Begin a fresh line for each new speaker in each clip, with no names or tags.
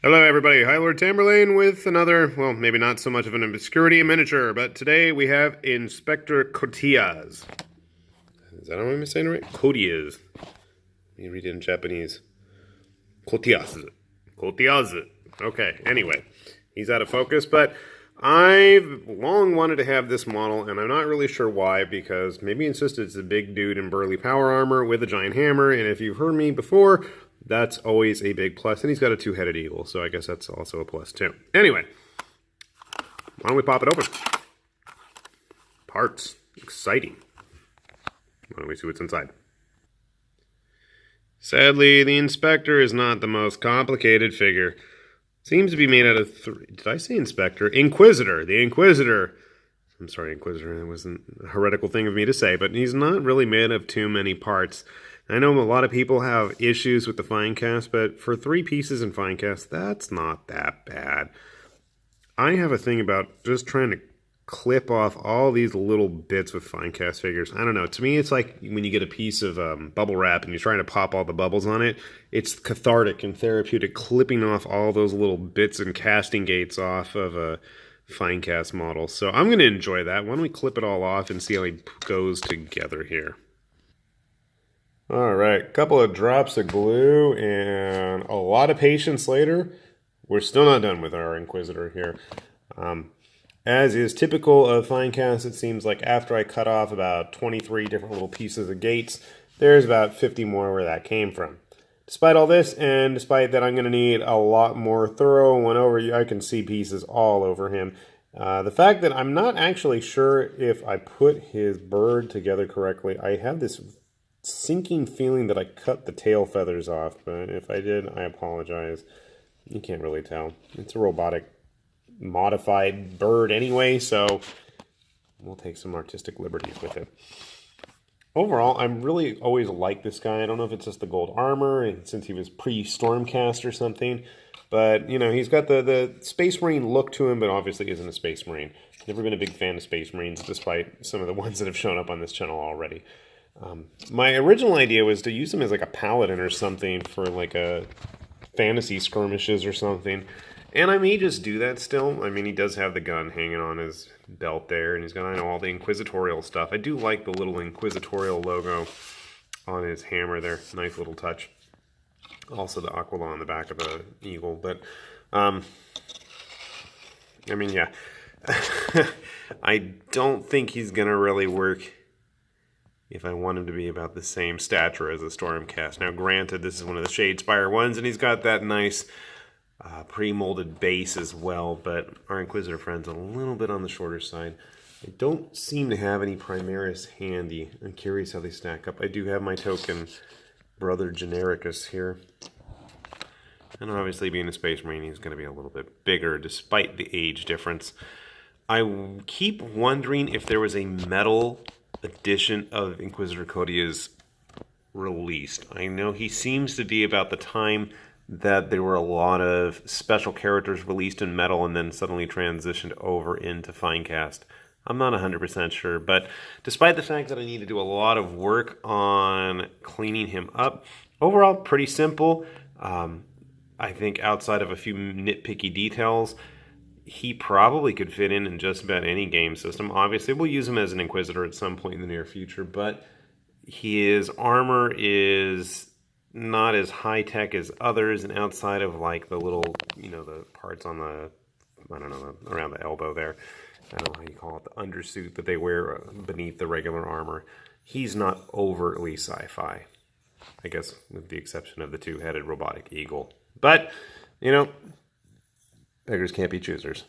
Hello everybody, High Lord Tamerlane with another, well, maybe not so much of an obscurity miniature, but today we have Inspector Coteaz. Is that how I'm saying it right? Coteaz. Let me read it in Japanese. Coteaz. Coteaz. Okay, anyway, he's out of focus, but I've long wanted to have this model, and I'm not really sure why, because maybe insisted it's a big dude in burly power armor with a giant hammer, and if you've heard me before, that's always a big plus. And he's got a two-headed eagle, so I guess that's also a plus too. Anyway, why don't we pop it open? Parts. Exciting. Why don't we see what's inside? Sadly, the Inspector is not the most complicated figure. Seems to be made out of three. Did I say Inspector? Inquisitor. The Inquisitor. I'm sorry, Inquisitor. That wasn't a heretical thing of me to say, but he's not really made of too many parts. I know a lot of people have issues with the Finecast, but for 3 pieces in Finecast, that's not that bad. I have a thing about just trying to clip off all these little bits with Finecast figures. I don't know. To me, it's like when you get a piece of bubble wrap and you're trying to pop all the bubbles on it. It's cathartic and therapeutic clipping off all those little bits and casting gates off of a Finecast model. So I'm going to enjoy that. Why don't we clip it all off and see how it goes together here. Alright, a couple of drops of glue and a lot of patience later. We're still not done with our Inquisitor here. As is typical of Finecast, it seems like after I cut off about 23 different little pieces of gates, there's about 50 more where that came from. Despite all this, and despite that I'm going to need a lot more thorough one over, I can see pieces all over him. The fact that I'm not actually sure if I put his bird together correctly, I have this sinking feeling that I cut the tail feathers off, but if I did, I apologize. You can't really tell. It's a robotic modified bird anyway, so we'll take some artistic liberties with it. Overall, I'm really always liked this guy. I don't know if it's just the gold armor, and since he was pre-Stormcast or something, but, you know, he's got the Space Marine look to him, but obviously isn't a Space Marine. Never been a big fan of Space Marines, despite some of the ones that have shown up on this channel already. My original idea was to use him as like a paladin or something for like a fantasy skirmishes or something. And I may just do that still. I mean, he does have the gun hanging on his belt there, and he's got, I know, all the inquisitorial stuff. I do like the little inquisitorial logo on his hammer there. Nice little touch. Also the aquila on the back of the eagle. But, I mean, yeah. I don't think he's going to really work if I want him to be about the same stature as a Stormcast. Now, granted, this is one of the Shadespire ones, and he's got that nice pre-molded base as well, but our Inquisitor friend's a little bit on the shorter side. I don't seem to have any Primaris handy. I'm curious how they stack up. I do have my token brother Genericus here. And obviously, being a Space Marine, he's going to be a little bit bigger, despite the age difference. I keep wondering if there was a metal edition of Inquisitor Coteaz released. I know he seems to be about the time that there were a lot of special characters released in metal and then suddenly transitioned over into Finecast. I'm not 100% sure, but despite the fact that I need to do a lot of work on cleaning him up, overall pretty simple. I think outside of a few nitpicky details, he probably could fit in just about any game system. Obviously, we'll use him as an Inquisitor at some point in the near future, but his armor is not as high-tech as others, and outside of, like, the little, you know, the parts on the, I don't know, around the elbow there, I don't know how you call it, the undersuit that they wear beneath the regular armor, he's not overtly sci-fi, I guess, with the exception of the two-headed robotic eagle. But, you know, beggars can't be choosers.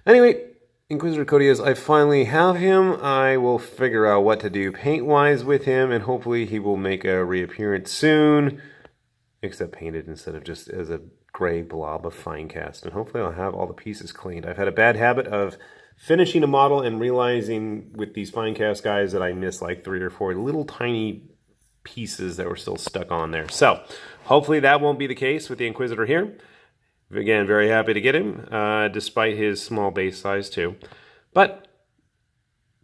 Anyway, Inquisitor Coteaz, I finally have him. I will figure out what to do paint-wise with him, and hopefully he will make a reappearance soon, except painted instead of just as a gray blob of Finecast. And hopefully I'll have all the pieces cleaned. I've had a bad habit of finishing a model and realizing with these Finecast guys that I missed like 3 or 4 little tiny pieces that were still stuck on there. So, hopefully that won't be the case with the Inquisitor here. Again, very happy to get him, despite his small base size too. But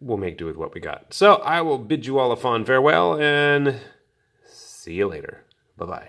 we'll make do with what we got. So I will bid you all a fond farewell, and see you later. Bye-bye.